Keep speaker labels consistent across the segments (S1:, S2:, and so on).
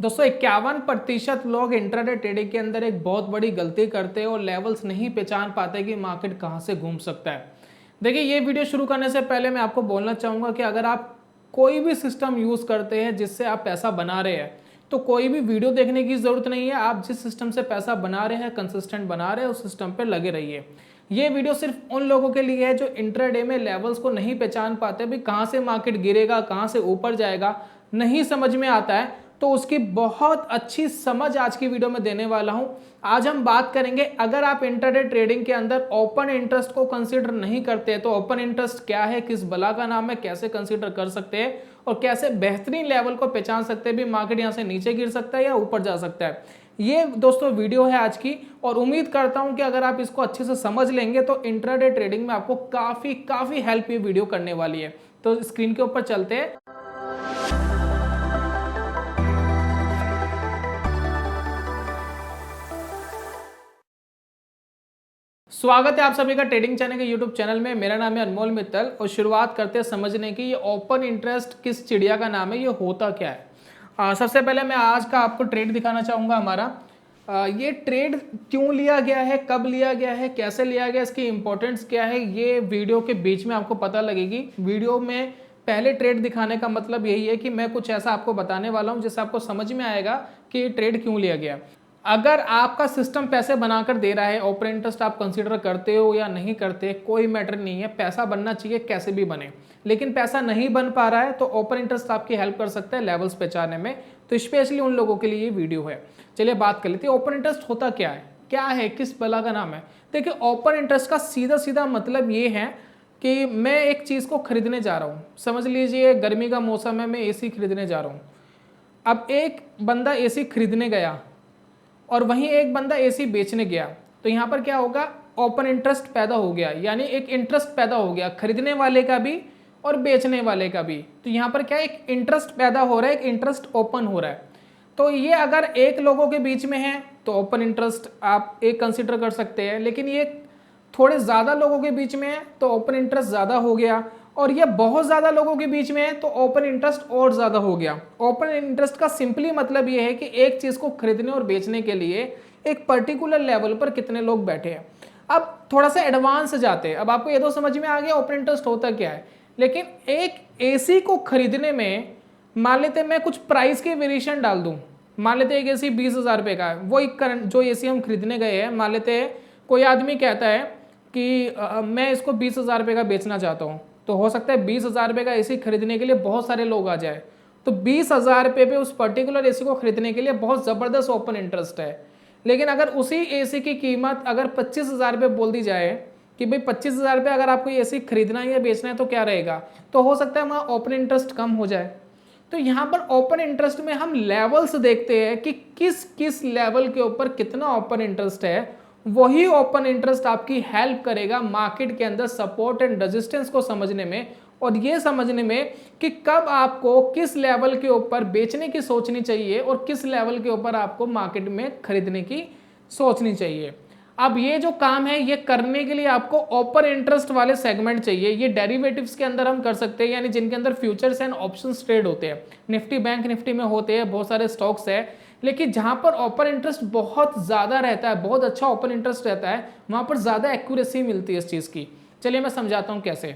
S1: दोस्तों 51% लोग intraday trading के अंदर एक बहुत बड़ी गलती करते हैं और लेवल्स नहीं पहचान पाते कि मार्केट कहां से घूम सकता है। देखिए ये वीडियो शुरू करने से पहले मैं आपको बोलना चाहूंगा कि अगर आप कोई भी सिस्टम यूज करते हैं जिससे आप पैसा बना रहे हैं तो कोई भी वीडियो देखने की जरूरत नहीं है। आप जिस सिस्टम से पैसा बना रहे हैं, कंसिस्टेंट बना रहे हैं, उस सिस्टम पे लगे रहिए। ये वीडियो सिर्फ उन लोगों के लिए है जो इंट्राडे में लेवल्स को नहीं पहचान पाते, भी कहां से मार्केट गिरेगा, कहां से ऊपर जाएगा, नहीं समझ में आता है, तो उसकी बहुत अच्छी समझ आज की वीडियो में देने वाला हूं। आज हम बात करेंगे, अगर आप इंट्राडे ट्रेडिंग के अंदर ओपन इंटरेस्ट को कंसीडर नहीं करते तो ओपन इंटरेस्ट क्या है, किस बला का नाम है, कैसे कंसीडर कर सकते हैं और कैसे बेहतरीन लेवल को पहचान सकते हैं भी मार्केट यहां से नीचे गिर सकता है या ऊपर जा सकता है। ये दोस्तों वीडियो है आज की, और उम्मीद करता हूं कि अगर आप इसको अच्छे से समझ लेंगे तो इंट्राडे ट्रेडिंग में आपको काफी हेल्प ये वीडियो करने वाली है। तो स्क्रीन के ऊपर चलते हैं। स्वागत है आप सभी का ट्रेडिंग चैनल के यूट्यूब चैनल में। मेरा नाम है अनमोल मित्तल और शुरुआत करते हैं समझने की, ये ओपन इंटरेस्ट किस चिड़िया का नाम है, ये होता क्या है। सबसे पहले मैं आज का आपको ट्रेड दिखाना चाहूँगा हमारा। ये ट्रेड क्यों लिया गया है, कब लिया गया है, कैसे लिया गया, इसकी इंपॉर्टेंस क्या है, ये वीडियो के बीच में आपको पता लगेगी। वीडियो में पहले ट्रेड दिखाने का मतलब यही है कि मैं कुछ ऐसा आपको बताने वाला हूँ जिससे आपको समझ में आएगा कि ये ट्रेड क्यों लिया गया। अगर आपका सिस्टम पैसे बनाकर दे रहा है, ओपन इंटरेस्ट आप कंसीडर करते हो या नहीं करते कोई मैटर नहीं है, पैसा बनना चाहिए कैसे भी बने। लेकिन पैसा नहीं बन पा रहा है तो ओपन इंटरेस्ट आपकी हेल्प कर सकता है लेवल्स पहचानने में। तो स्पेशली उन लोगों के लिए ये वीडियो है। चलिए बात कर लेते हैं, ओपन इंटरेस्ट होता क्या है, किस बला का नाम है। देखिए ओपन इंटरेस्ट का सीधा सीधा मतलब ये है कि मैं एक चीज़ को खरीदने जा रहा हूँ। समझ लीजिए गर्मी का मौसम है, मैं एसी खरीदने जा रहा हूँ। अब एक बंदा एसी खरीदने गया और वहीं एक बंदा एसी बेचने गया, तो यहाँ पर क्या होगा, ओपन इंटरेस्ट पैदा हो गया, यानी एक इंटरेस्ट पैदा हो गया खरीदने वाले का भी और बेचने वाले का भी। तो यहाँ पर क्या एक इंटरेस्ट पैदा हो रहा है, एक इंटरेस्ट ओपन हो रहा है। तो ये अगर एक लोगों के बीच में है तो ओपन इंटरेस्ट आप एक कंसिडर कर सकते हैं, लेकिन ये थोड़े ज़्यादा लोगों के बीच में है तो ओपन इंटरेस्ट ज़्यादा हो गया, और ये बहुत ज़्यादा लोगों के बीच में है तो ओपन इंटरेस्ट और ज़्यादा हो गया। ओपन इंटरेस्ट का सिंपली मतलब ये है कि एक चीज़ को खरीदने और बेचने के लिए एक पर्टिकुलर लेवल पर कितने लोग बैठे हैं। अब थोड़ा सा एडवांस जाते हैं। अब आपको ये तो समझ में आ गया ओपन इंटरेस्ट होता क्या है, लेकिन एक एसी को खरीदने में मान लेते मैं कुछ प्राइस के वेरिएशन डाल दूँ। मान लेते एक एसी 20,000 रुपये का है, वो करंट जो एसी हम खरीदने गए हैं, मान लेते कोई आदमी कहता है कि मैं इसको 20,000 रुपये का बेचना चाहता हूँ, तो हो सकता है 20,000 रुपये का एसी खरीदने के लिए बहुत सारे लोग आ जाए। तो 20,000 रुपये पे उस पर्टिकुलर एसी को खरीदने के लिए बहुत ज़बरदस्त ओपन इंटरेस्ट है। लेकिन अगर उसी एसी की कीमत अगर 25,000 रुपये बोल दी जाए कि भाई 25,000 रुपये अगर आपको एसी खरीदना है या बेचना है तो क्या रहेगा, तो हो सकता है वहाँ ओपन इंटरेस्ट कम हो जाए। तो यहाँ पर ओपन इंटरेस्ट में हम लेवल्स देखते हैं कि किस किस लेवल के ऊपर कितना ओपन इंटरेस्ट है। वही ओपन इंटरेस्ट आपकी हेल्प करेगा मार्केट के अंदर सपोर्ट एंड रेजिस्टेंस को समझने में, और ये समझने में कि कब आपको किस लेवल के ऊपर बेचने की सोचनी चाहिए और किस लेवल के ऊपर आपको मार्केट में खरीदने की सोचनी चाहिए। अब ये जो काम है ये करने के लिए आपको ओपन इंटरेस्ट वाले सेगमेंट चाहिए। ये डेरिवेटिव्स के अंदर हम कर सकते हैं, यानी जिनके अंदर फ्यूचर्स एंड ऑप्शंस ट्रेड होते हैं। निफ्टी बैंक निफ्टी में होते हैं, बहुत सारे स्टॉक्स है, लेकिन जहां पर ओपन इंटरेस्ट बहुत ज़्यादा रहता है, बहुत अच्छा ओपन इंटरेस्ट रहता है, वहां पर ज़्यादा एक्यूरेसी मिलती है इस चीज़ की। चलिए मैं समझाता हूँ कैसे।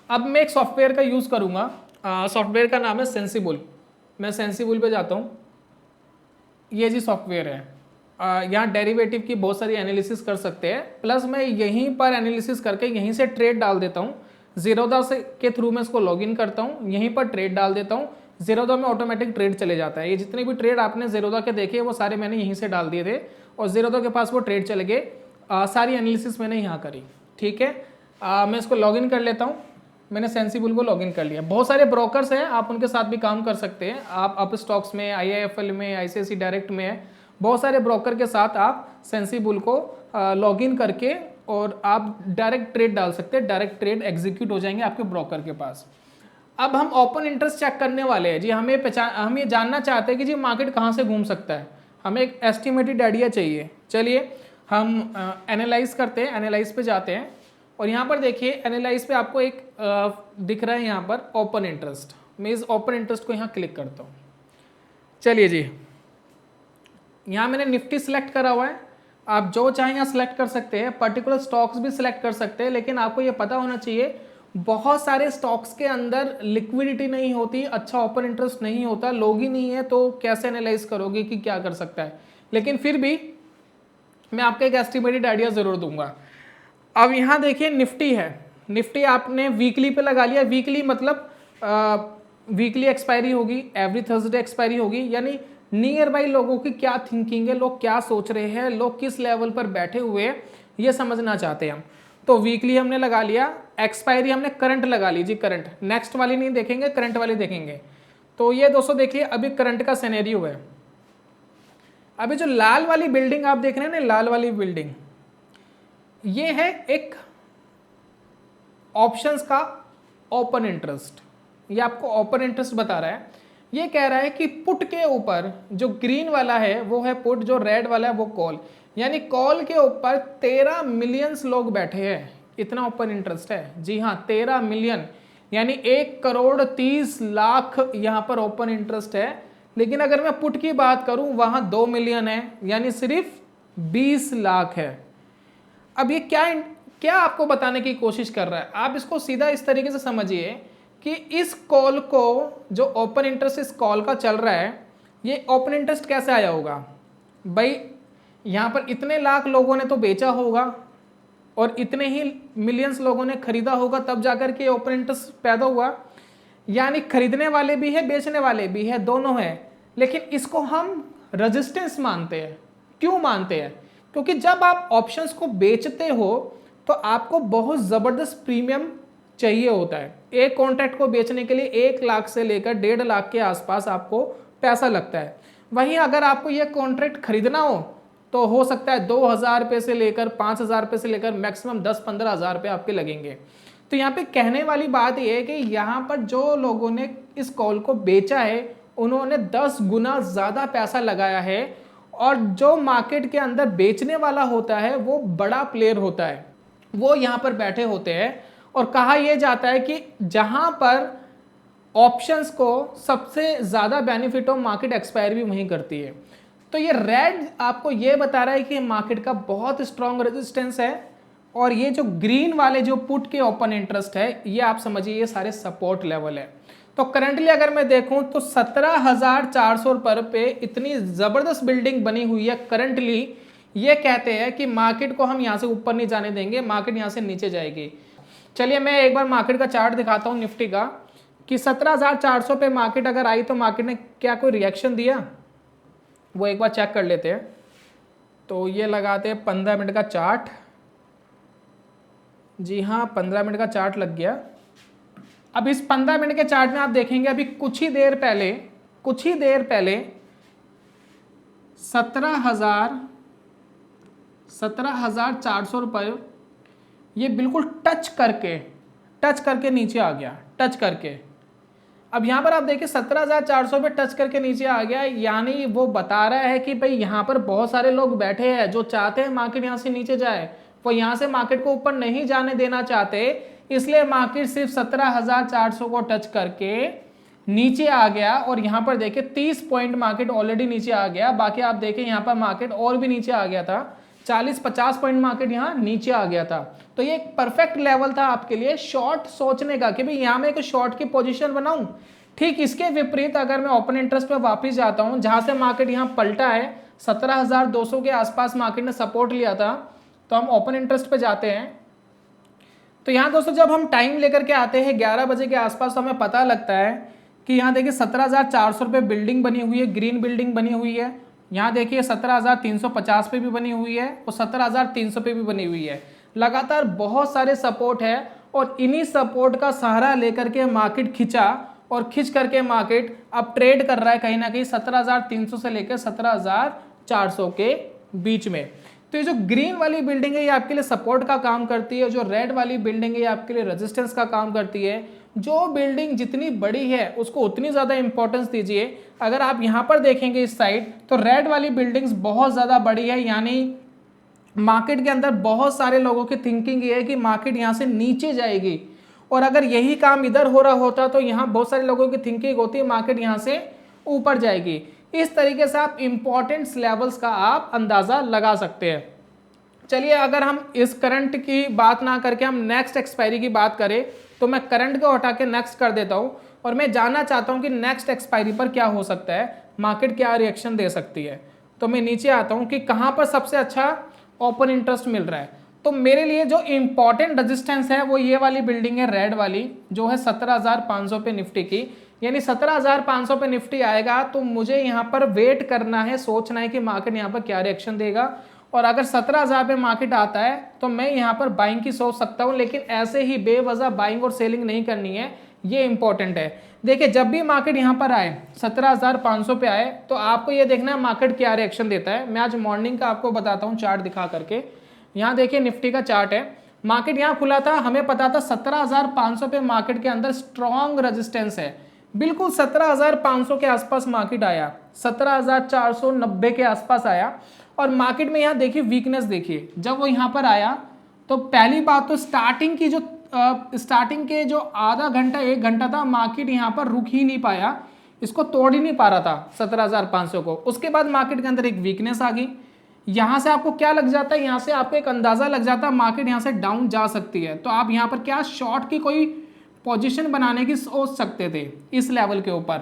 S1: अब मैं एक सॉफ्टवेयर का यूज़ करूँगा, सॉफ्टवेयर का नाम है सेंसिबल। मैं सेंसिबल पे जाता हूँ, ये जी सॉफ्टवेयर है। यहाँ डेरिवेटिव की बहुत सारी एनालिसिस कर सकते हैं, प्लस मैं यहीं पर एनालिसिस करके यहीं से ट्रेड डाल देता हूँ। जीरोधा से के थ्रू मैं इसको लॉगिन करता हूँ, यहीं पर ट्रेड डाल देता हूँ। जीरोधा में ऑटोमेटिक ट्रेड चले जाता है। ये जितने भी ट्रेड आपने जीरोधा के देखे वो सारे मैंने यहीं से डाल दिए थे और जीरोधा के पास वो ट्रेड चले गए। सारी एनालिसिस मैंने यहाँ करी, ठीक है। मैं इसको लॉगिन कर लेता हूँ। मैंने सेंसिबल को लॉगिन कर लिया। बहुत सारे ब्रोकर्स हैं, आप उनके साथ भी काम कर सकते हैं। आप अप स्टॉक्स में, IIFL में, ICICI डायरेक्ट में है, बहुत सारे ब्रोकर के साथ आप सेंसिबल को लॉगिन करके और आप डायरेक्ट ट्रेड डाल सकते हैं। डायरेक्ट ट्रेड एग्जीक्यूट हो जाएंगे आपके ब्रोकर के पास। अब हम ओपन इंटरेस्ट चेक करने वाले हैं जी। हम ये जानना चाहते हैं कि जी मार्केट कहाँ से घूम सकता है। हमें एक एस्टिमेटेड आइडिया चाहिए। चलिए हम एनालाइज करते हैं, एनालाइज पे जाते हैं और यहाँ पर देखिए एनालाइज पे आपको एक दिख रहा है यहाँ पर ओपन इंटरेस्ट। मैं इस ओपन इंटरेस्ट को यहाँ क्लिक करता हूँ। चलिए जी, यहाँ मैंने निफ्टी सिलेक्ट करा हुआ है, आप जो चाहें यहाँ सिलेक्ट कर सकते हैं, पर्टिकुलर स्टॉक्स भी सिलेक्ट कर सकते हैं, लेकिन आपको ये पता होना चाहिए बहुत सारे स्टॉक्स के अंदर लिक्विडिटी नहीं होती, अच्छा ओपन इंटरेस्ट नहीं होता, लोग ही नहीं है, तो कैसे एनालाइज करोगे कि क्या कर सकता है। लेकिन फिर भी मैं आपको एक एस्टिमेटेड आइडिया ज़रूर दूंगा। अब यहाँ देखिए निफ्टी है, निफ्टी आपने वीकली पे लगा लिया, वीकली मतलब वीकली एक्सपायरी होगी, एवरी थर्सडे एक्सपायरी होगी, यानी नियर बाई लोगों की क्या थिंकिंग है, लोग क्या सोच रहे हैं, लोग किस लेवल पर बैठे हुए हैं, ये समझना चाहते हैं हम। तो वीकली हमने लगा लिया, एक्सपायरी हमने करंट लगा ली जी, करंट, नेक्स्ट वाली नहीं देखेंगे, करंट वाली देखेंगे। तो ये दोस्तों देखिए अभी करंट का सिनेरियो है। अभी जो लाल वाली बिल्डिंग आप देख रहे हैं ना, लाल वाली बिल्डिंग, ये है एक ऑप्शंस का ओपन इंटरेस्ट, ये आपको ओपन इंटरेस्ट बता रहा है। ये कह रहा है कि पुट के ऊपर जो ग्रीन वाला है वो है पुट, जो रेड वाला है वो कॉल, यानी कॉल के ऊपर 13 मिलियंस लोग बैठे हैं, इतना ओपन इंटरेस्ट है। जी हाँ, 13 मिलियन, यानी 1,30,00,000 यहाँ पर ओपन इंटरेस्ट है। लेकिन अगर मैं पुट की बात करूं वहां 2 मिलियन है, यानी सिर्फ 20 लाख है। अब ये क्या आपको बताने की कोशिश कर रहा है, आप इसको सीधा इस तरीके से समझिए कि इस कॉल को, जो ओपन इंटरेस्ट इस कॉल का चल रहा है, ये ओपन इंटरेस्ट कैसे आया होगा भाई, यहाँ पर इतने लाख लोगों ने तो बेचा होगा और इतने ही मिलियंस लोगों ने खरीदा होगा, तब जाकर के ओपन इंटरेस्ट पैदा हुआ। यानी खरीदने वाले भी है, बेचने वाले भी है, दोनों है। लेकिन इसको हम रेजिस्टेंस मानते हैं। क्यों मानते हैं? क्योंकि जब आप ऑप्शंस को बेचते हो तो आपको बहुत ज़बरदस्त प्रीमियम चाहिए होता है। एक कॉन्ट्रैक्ट को बेचने के लिए 1 लाख से लेकर 1.5 लाख के आसपास आपको पैसा लगता है। वहीं अगर आपको यह कॉन्ट्रैक्ट खरीदना हो तो हो सकता है 2,000 रुपये से लेकर 5,000 रुपये से लेकर मैक्सिमम 10-15 हज़ार रुपये आपके लगेंगे। तो यहाँ पे कहने वाली बात यह है कि यहाँ पर जो लोगों ने इस कॉल को बेचा है उन्होंने 10 गुना ज़्यादा पैसा लगाया है, और जो मार्केट के अंदर बेचने वाला होता है वो बड़ा प्लेयर होता है, वो यहाँ पर बैठे होते हैं। और कहा यह जाता है कि जहाँ पर ऑप्शंस को सबसे ज़्यादा बेनिफिट हो, मार्केट एक्सपायर भी वहीं करती है। तो ये रेड आपको ये बता रहा है कि मार्केट का बहुत स्ट्रॉन्ग रेजिस्टेंस है, और ये जो ग्रीन वाले जो पुट के ओपन इंटरेस्ट है, ये आप समझिए ये सारे सपोर्ट लेवल है। तो करंटली अगर मैं देखूं तो 17,400 पर पे इतनी ज़बरदस्त बिल्डिंग बनी हुई है करंटली। ये कहते हैं कि मार्केट को हम यहाँ से ऊपर नहीं जाने देंगे, मार्केट यहाँ से नीचे जाएगी। चलिए मैं एक बार मार्केट का चार्ट दिखाता हूँ निफ्टी का, कि 17,400 पे मार्केट अगर आई तो मार्केट ने क्या कोई रिएक्शन दिया, वो एक बार चेक कर लेते हैं। तो ये लगाते हैं 15 मिनट का चार्ट। जी हाँ, 15 मिनट का चार्ट लग गया। अब इस 15 मिनट के चार्ट में आप देखेंगे अभी कुछ ही देर पहले 17,400 रुपये ये बिल्कुल टच करके नीचे आ गया, टच करके। अब यहाँ पर आप देखिए 17,400 पे टच करके नीचे आ गया, यानी वो बता रहा है कि भाई यहाँ पर बहुत सारे लोग बैठे हैं जो चाहते हैं मार्केट यहाँ से नीचे जाए, वो यहाँ से मार्केट को ऊपर नहीं जाने देना चाहते, इसलिए मार्केट सिर्फ 17,400 को टच करके नीचे आ गया। और यहाँ पर देखिए 30 पॉइंट मार्केट ऑलरेडी नीचे आ गया। बाकी आप देखें यहाँ पर मार्केट और भी नीचे आ गया था, 40-50 पॉइंट मार्केट यहाँ नीचे आ गया था। तो ये एक परफेक्ट लेवल था आपके लिए शॉर्ट सोचने का कि भाई यहाँ मैं एक शॉर्ट की पोजीशन बनाऊं। ठीक इसके विपरीत अगर मैं ओपन इंटरेस्ट पे वापस जाता हूँ, जहाँ से मार्केट यहाँ पलटा है, 17,200 के आसपास मार्केट ने सपोर्ट लिया था, तो हम ओपन इंटरेस्ट पे जाते हैं। तो यहाँ दोस्तों जब हम टाइम लेकर के आते हैं 11 बजे के आसपास, तो हमें पता लगता है कि यहाँ देखिए 17,400 रुपये बिल्डिंग बनी हुई है, ग्रीन बिल्डिंग बनी हुई है। यहाँ देखिए 17,350 पे भी बनी हुई है और 17,300 पे भी बनी हुई है। लगातार बहुत सारे सपोर्ट है, और इन्हीं सपोर्ट का सहारा लेकर के मार्केट खिंचा, और खिंच करके मार्केट अब ट्रेड कर रहा है कहीं ना कहीं 17,300 से लेकर 17,400 के बीच में। तो ये जो ग्रीन वाली बिल्डिंग है ये आपके लिए सपोर्ट का काम करती है, जो रेड वाली बिल्डिंग है ये आपके लिए रेजिस्टेंस का काम करती है। जो बिल्डिंग जितनी बड़ी है उसको उतनी ज़्यादा इंपॉर्टेंस दीजिए। अगर आप यहाँ पर देखेंगे इस साइड, तो रेड वाली बिल्डिंग्स बहुत ज़्यादा बड़ी है, यानी मार्केट के अंदर बहुत सारे लोगों की थिंकिंग ये है कि मार्केट यहाँ से नीचे जाएगी। और अगर यही काम इधर हो रहा होता तो यहाँ बहुत सारे लोगों की थिंकिंग होती है मार्केट यहाँ से ऊपर जाएगी। इस तरीके से आप इंपॉर्टेंट लेवल्स का आप अंदाजा लगा सकते हैं। चलिए अगर हम इस करंट की बात ना करके हम नेक्स्ट एक्सपायरी की बात करें तो मैं करंट को हटा के नेक्स्ट कर देता हूं और मैं जानना चाहता हूं कि नेक्स्ट एक्सपायरी पर क्या हो सकता है, मार्केट क्या रिएक्शन दे सकती है। तो मैं नीचे आता हूं कि कहां पर सबसे अच्छा ओपन इंटरेस्ट मिल रहा है। तो मेरे लिए जो इंपॉर्टेंट रेजिस्टेंस है वो ये वाली बिल्डिंग है, रेड वाली, जो है 17,500 पे निफ्टी की। यानी 17,500 पे निफ्टी आएगा तो मुझे यहाँ पर वेट करना है, सोचना है कि मार्केट यहाँ पर क्या रिएक्शन देगा। और अगर 17,000 पे मार्केट आता है तो मैं यहाँ पर बाइंग की सोच सकता हूँ, लेकिन ऐसे ही बेवजह बाइंग और सेलिंग नहीं करनी है, ये इंपॉर्टेंट है। देखिए जब भी मार्केट यहाँ पर आए 17,500 पे आए तो आपको ये देखना है मार्केट क्या रिएक्शन देता है। मैं आज मॉर्निंग का आपको बताता हूँ चार्ट दिखा करके। यहाँ देखिए निफ्टी का चार्ट है, मार्केट यहाँ खुला था, हमें पता था 17,500 पे मार्केट के अंदर स्ट्रॉन्ग रेजिस्टेंस है। बिल्कुल 17,500 के आसपास मार्केट आया, 17,490 के आसपास आया और मार्केट में यहाँ देखिए वीकनेस देखिए। जब वो यहाँ पर आया तो पहली बात तो स्टार्टिंग के जो आधा घंटा 1 घंटा था मार्केट यहाँ पर रुक ही नहीं पाया, इसको तोड़ ही नहीं पा रहा था 17,500 को। उसके बाद मार्केट के अंदर एक वीकनेस आ गई। यहाँ से आपको क्या लग जाता है, यहाँ से आपको एक अंदाजा लग जाता है मार्केट यहाँ से डाउन जा सकती है। तो आप यहाँ पर क्या शॉर्ट की कोई पोजीशन बनाने की सोच सकते थे इस लेवल के ऊपर।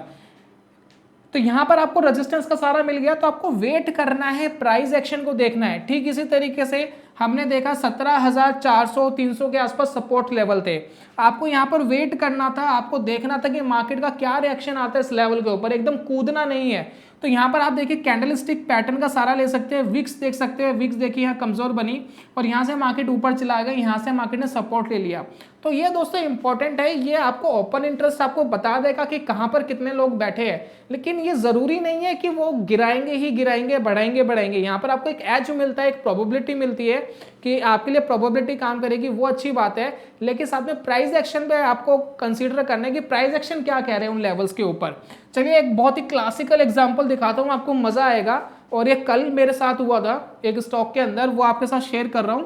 S1: तो यहां पर आपको रेजिस्टेंस का सारा मिल गया, तो आपको वेट करना है, प्राइस एक्शन को देखना है। ठीक इसी तरीके से हमने देखा 17,400 300 के आसपास सपोर्ट लेवल थे, आपको यहां पर वेट करना था, आपको देखना था कि मार्केट का क्या रिएक्शन आता है इस लेवल के ऊपर, एकदम कूदना नहीं है। तो यहाँ पर आप देखिए कैंडल स्टिक पैटर्न का सारा ले सकते हैं, विक्स देख सकते हैं, विक्स देखिए यहाँ कमजोर बनी और यहाँ से मार्केट ऊपर चला गया, यहाँ से मार्केट ने सपोर्ट ले लिया। तो ये दोस्तों इंपॉर्टेंट है, ये आपको ओपन इंटरेस्ट आपको बता देगा कि कहाँ पर कितने लोग बैठे हैं, लेकिन ये जरूरी नहीं है कि वो गिराएंगे ही गिराएंगे, बढ़ाएंगे। यहाँ पर आपको एक एज मिलता है, एक प्रोबेबिलिटी मिलती है कि आपके लिए प्रोबेबिलिटी काम करेगी, वो अच्छी बात है। लेकिन साथ में प्राइस एक्शन पे आपको कंसीडर करना है कि प्राइस एक्शन क्या कह रहे हैं उन लेवल्स के ऊपर। चलिए एक बहुत ही क्लासिकल एग्जांपल दिखाता हूं, आपको मजा आएगा। और ये कल मेरे साथ हुआ था एक स्टॉक के अंदर, वो आपके साथ शेयर कर रहा हूं।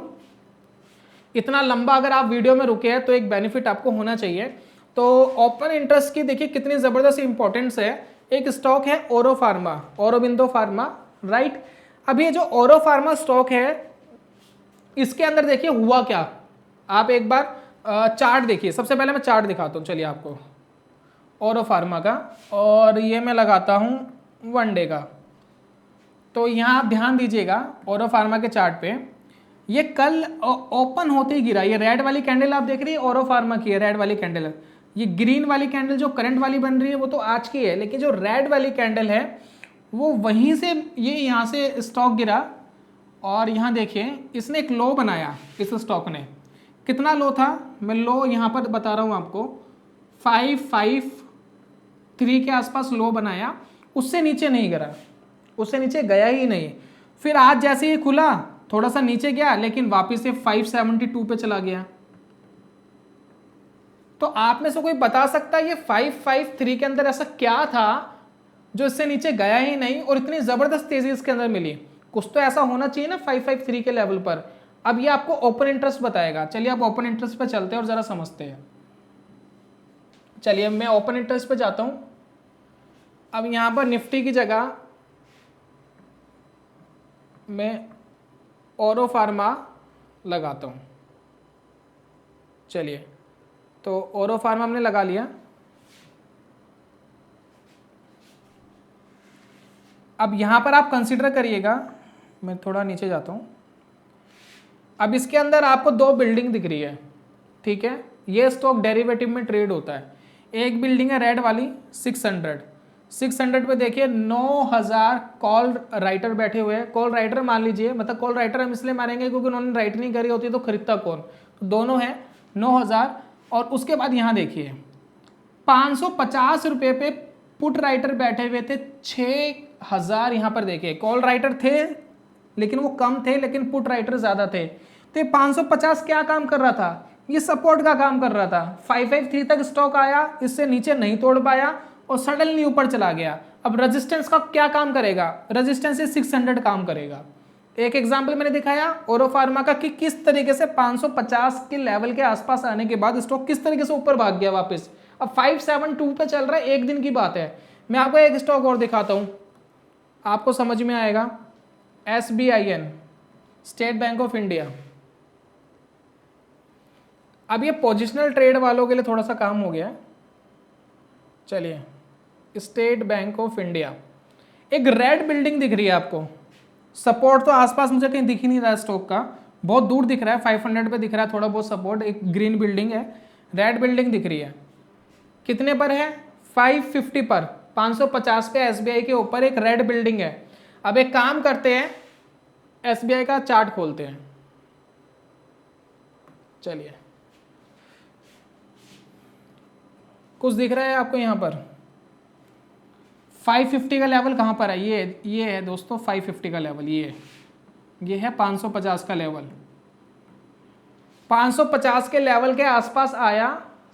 S1: इतना लंबा अगर आप वीडियो में रुके हैं तो एक बेनिफिट आपको होना चाहिए। तो ओपन इंटरेस्ट की देखिए कितनी जबरदस्त इंपॉर्टेंस है। एक स्टॉक है ओरो फार्मा, औरोबिंदो फार्मा, राइट। अब ये जो ओरो फार्मा स्टॉक है इसके अंदर देखिए हुआ क्या, आप एक बार चार्ट देखिए। सबसे पहले मैं चार्ट दिखाता हूँ चलिए आपको ओरो फार्मा का, और ये मैं लगाता हूँ 1 डे का। तो यहाँ आप ध्यान दीजिएगा ओरो फार्मा के चार्ट पे, ये कल ओपन होते ही गिरा। ये रेड वाली कैंडल आप देख रही है ओरो फार्मा की है, रेड वाली कैंडल। ये ग्रीन वाली कैंडल जो करंट वाली बन रही है वो तो आज की है, लेकिन जो रेड वाली कैंडल है वो वहीं से ये यहाँ से स्टॉक गिरा और यहाँ देखिए इसने एक लो बनाया। इस स्टॉक ने कितना लो था, मैं लो यहाँ पर बता रहा हूँ आपको, 553 के आसपास लो बनाया, उससे नीचे नहीं गिरा, उससे नीचे गया ही नहीं। फिर आज जैसे ही खुला थोड़ा सा नीचे गया, लेकिन वापस से 572 पे चला गया। तो आप में से कोई बता सकता है ये 553 के अंदर ऐसा क्या था जो इससे नीचे गया ही नहीं और इतनी जबरदस्त तेजी इसके अंदर मिली? कुछ तो ऐसा होना चाहिए ना 553 के लेवल पर। अब ये आपको ओपन इंटरेस्ट बताएगा। चलिए आप ओपन इंटरेस्ट पे चलते हैं और जरा समझते हैं। चलिए मैं ओपन इंटरेस्ट पे जाता हूं। अब यहां पर निफ्टी की जगह मैं ओरो फार्मा लगाता हूं। चलिए तो ओरो फार्मा हमने लगा लिया। अब यहां पर आप कंसीडर करिएगा, मैं थोड़ा नीचे जाता हूं। अब इसके अंदर आपको 2 बिल्डिंग दिख रही है, ठीक है। ये स्टॉक डेरिवेटिव में ट्रेड होता है। एक बिल्डिंग है रेड वाली 600 पे देखिए 9,000 कॉल राइटर बैठे हुए हैं। कॉल राइटर मान लीजिए, मतलब कॉल राइटर हम इसलिए मारेंगे क्योंकि उन्होंने राइट नहीं करी होती तो खरीदता कौन, तो दोनों है 9,000। और उसके बाद यहाँ देखिए 550 रुपये पे पुट राइटर बैठे हुए थे 6,000। यहाँ पर देखिए कॉल राइटर थे लेकिन वो कम थे, लेकिन पुट राइटर ज्यादा थे। तो ये 550 क्या काम कर रहा था, ये सपोर्ट का काम कर रहा था। 553 तक स्टॉक आया, इससे नीचे नहीं तोड़ पाया और सडनली ऊपर चला गया। अब रेजिस्टेंस का क्या काम करेगा, रेजिस्टेंस से 600 काम करेगा। एक एग्जांपल मैंने दिखाया ओरो फार्मा का कि किस तरीके से 550 के लेवल के आसपास आने के बाद स्टॉक किस तरीके से ऊपर भाग गया वापस। अब 572 पे चल रहा है, एक दिन की बात है। मैं आपको एक स्टॉक और दिखाता हूं, आपको समझ में आएगा। SBIN, state bank of India. अब ये पोजिशनल ट्रेड वालों के लिए थोड़ा सा काम हो गया। चलिए, स्टेट बैंक ऑफ इंडिया, एक रेड बिल्डिंग दिख रही है आपको, सपोर्ट तो आसपास मुझे कहीं दिख ही नहीं रहा स्टॉक का, बहुत दूर दिख रहा है, 500 पे दिख रहा है थोड़ा बहुत सपोर्ट, एक ग्रीन बिल्डिंग है, रेड बिल्डिंग दिख रही है। कितने पर है? 550 पर, 550 पे SBI के ऊपर एक रेड बिल्डिंग है। अब एक काम करते हैं, SBI का चार्ट खोलते हैं। चलिए, कुछ दिख रहा है आपको यहाँ पर? 550 का लेवल कहाँ पर है? ये है दोस्तों 550 का लेवल, ये है 550 का लेवल। 550 के लेवल के आसपास आया,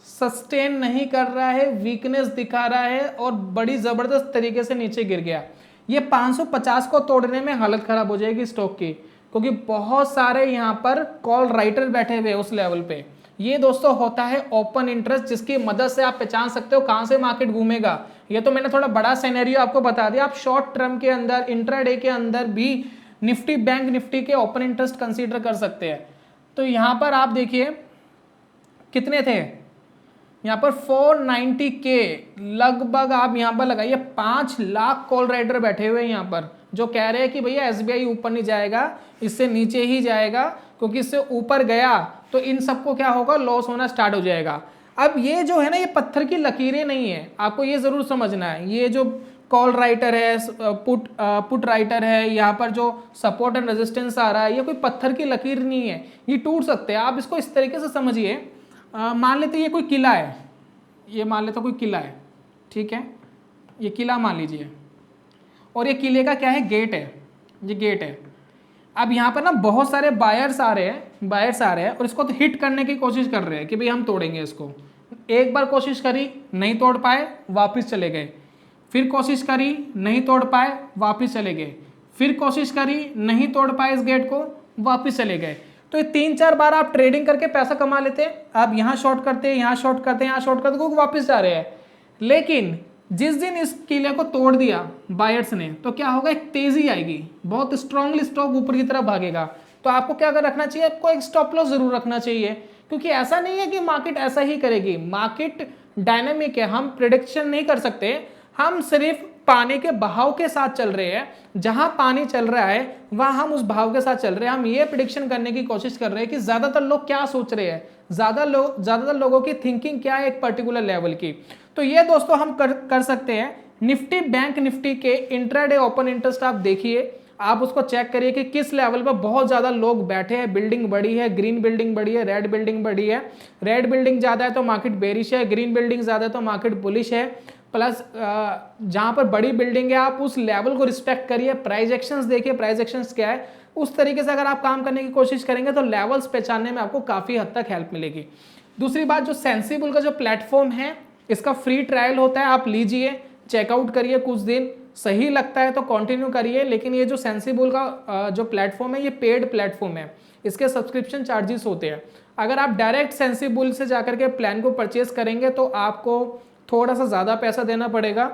S1: सस्टेन नहीं कर रहा है, वीकनेस दिखा रहा है और बड़ी ज़बरदस्त तरीके से नीचे गिर गया। ये 550 को तोड़ने में हालत ख़राब हो जाएगी स्टॉक की, क्योंकि बहुत सारे यहाँ पर कॉल राइटर बैठे हुए उस लेवल पे। ये दोस्तों होता है ओपन इंटरेस्ट, जिसकी मदद से आप पहचान सकते हो कहाँ से मार्केट घूमेगा। ये तो मैंने थोड़ा बड़ा सिनेरियो आपको बता दिया। आप शॉर्ट टर्म के अंदर, इंट्राडे के अंदर भी निफ्टी, बैंक निफ्टी के ओपन इंटरेस्ट कंसीडर कर सकते हैं। तो यहाँ पर आप देखिए कितने थे, यहाँ पर 490 के लगभग आप यहाँ पर लगाइए, 5 लाख कॉल राइडर बैठे हुए हैं यहाँ पर, जो कह रहे हैं कि भैया SBI ऊपर नहीं जाएगा, इससे नीचे ही जाएगा, क्योंकि इससे ऊपर गया तो इन सबको क्या होगा, लॉस होना स्टार्ट हो जाएगा। अब ये जो है ना, ये पत्थर की लकीरें नहीं है, आपको ये जरूर समझना है। ये जो कॉल राइटर है, पुट राइटर है, यहाँ पर जो सपोर्ट एंड रेजिस्टेंस आ रहा है, ये कोई पत्थर की लकीर नहीं है, ये टूट सकते हैं। आप इसको इस तरीके से समझिए, मान लेते ये कोई किला है, ये मान लेते कोई किला है, ठीक है, ये किला मान लीजिए, और ये किले का क्या है, गेट है, ये गेट है। अब यहाँ पर ना बहुत सारे बायर्स आ रहे हैं और इसको तो हिट करने की कोशिश कर रहे हैं कि भाई हम तोड़ेंगे इसको। एक बार कोशिश करी, नहीं तोड़ पाए, वापस चले गए, फिर कोशिश करी, नहीं तोड़ पाए, वापस चले गए, फिर कोशिश करी, नहीं तोड़ पाए इस गेट को, वापस चले गए। तो ये 3-4 बार आप ट्रेडिंग करके पैसा कमा लेते हैं। आप यहाँ शॉर्ट करते हैं, यहाँ शॉर्ट करते हैं, यहाँ शॉर्ट करते हैं, वापस जा रहे हैं। लेकिन जिस दिन इस किले को तोड़ दिया बायर्स ने, तो क्या होगा, एक तेजी आएगी, बहुत स्ट्रांगली स्टॉक ऊपर की तरफ भागेगा। तो आपको क्या कर रखना चाहिए, आपको एक स्टॉप लॉस जरूर रखना चाहिए, क्योंकि ऐसा नहीं है कि मार्केट ऐसा ही करेगी। मार्केट डायनामिक है, हम प्रिडिक्शन नहीं कर सकते, हम सिर्फ पानी के बहाव के साथ चल रहे हैं। जहां पानी चल रहा है वहां हम उस बहाव के साथ चल रहे हैं। हम ये प्रिडिक्शन करने की कोशिश कर रहे हैं कि ज्यादातर लोग क्या सोच रहे हैं, ज्यादातर लोगों की थिंकिंग क्या है एक पर्टिकुलर लेवल की। तो ये दोस्तों हम कर सकते हैं। निफ्टी, बैंक निफ्टी के इंट्राडे ओपन इंटरेस्ट आप देखिए, आप उसको चेक करिए कि किस लेवल पर बहुत ज्यादा लोग बैठे हैं। बिल्डिंग बड़ी है, ग्रीन बिल्डिंग बड़ी है, रेड बिल्डिंग बड़ी है। रेड बिल्डिंग ज्यादा है तो मार्केट बेरिश है, ग्रीन बिल्डिंग ज्यादा है तो मार्केट बुलिश है। प्लस जहां पर बड़ी बिल्डिंग है आप उस लेवल को रिस्पेक्ट करिए, प्राइस एक्शंस देखिए, प्राइस एक्शंस क्या है, उस तरीके से अगर आप काम करने की कोशिश करेंगे तो लेवल्स पहचानने में आपको काफी हद तक हेल्प मिलेगी। दूसरी बात, जो सेंसिबल का जो प्लेटफॉर्म है, इसका फ्री ट्रायल होता है, आप लीजिए, चेकआउट करिए, कुछ दिन सही लगता है तो कंटिन्यू करिए। लेकिन ये जो सेंसिबल का जो प्लेटफॉर्म है, ये पेड प्लेटफॉर्म है, इसके सब्सक्रिप्शन चार्जेस होते हैं। अगर आप डायरेक्ट सेंसिबल से जाकर के प्लान को परचेज करेंगे तो आपको थोड़ा सा ज़्यादा पैसा देना पड़ेगा।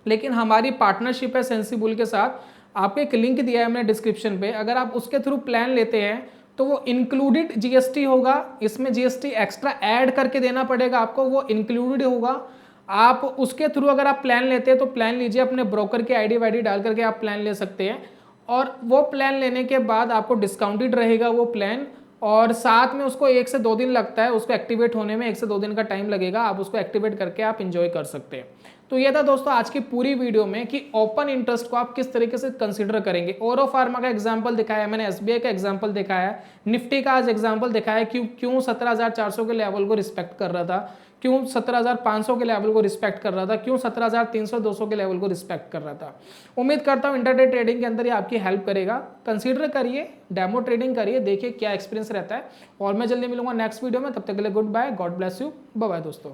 S1: लेकिन हमारी पार्टनरशिप है सेंसिबल के साथ, आपको एक लिंक दिया है मैंने डिस्क्रिप्शन पे, अगर आप उसके थ्रू प्लान लेते हैं तो वो इंक्लूडेड GST होगा, इसमें GST एक्स्ट्रा ऐड करके देना पड़ेगा आपको, वो इंक्लूडेड होगा। आप उसके थ्रू अगर आप प्लान लेते हैं तो प्लान लीजिए, अपने ब्रोकर की ID वाईडी डाल करके आप प्लान ले सकते हैं, और वो प्लान लेने के बाद आपको डिस्काउंटेड रहेगा वो प्लान, और साथ में उसको 1 से 2 दिन लगता है, उसको एक्टिवेट होने में 1 से 2 दिन का टाइम लगेगा। आप उसको एक्टिवेट करके आप इंजॉय कर सकते हैं। तो ये था दोस्तों आज की पूरी वीडियो में कि ओपन इंटरेस्ट को आप किस तरीके से कंसीडर करेंगे। ओरो फार्मा का एग्जांपल दिखाया मैंने, SBI का एग्जांपल दिखाया है, निफ्टी का आज एग्जांपल दिखाया क्यों 17,400 के लेवल को रिस्पेक्ट कर रहा था, क्यों 17,500 के लेवल को रिस्पेक्ट कर रहा था, क्यों 17,300 200 के लेवल को रिस्पेक्ट कर रहा था। उम्मीद करता हूँ इंटरडे ट्रेडिंग के अंदर ये आपकी हेल्प करेगा। कंसीडर करिए, डेमो ट्रेडिंग करिए, देखिए क्या एक्सपीरियंस रहता है। और मैं जल्दी मिलूंगा नेक्स्ट वीडियो में, तब तक के लिए goodbye, god bless you, bye bye दोस्तों।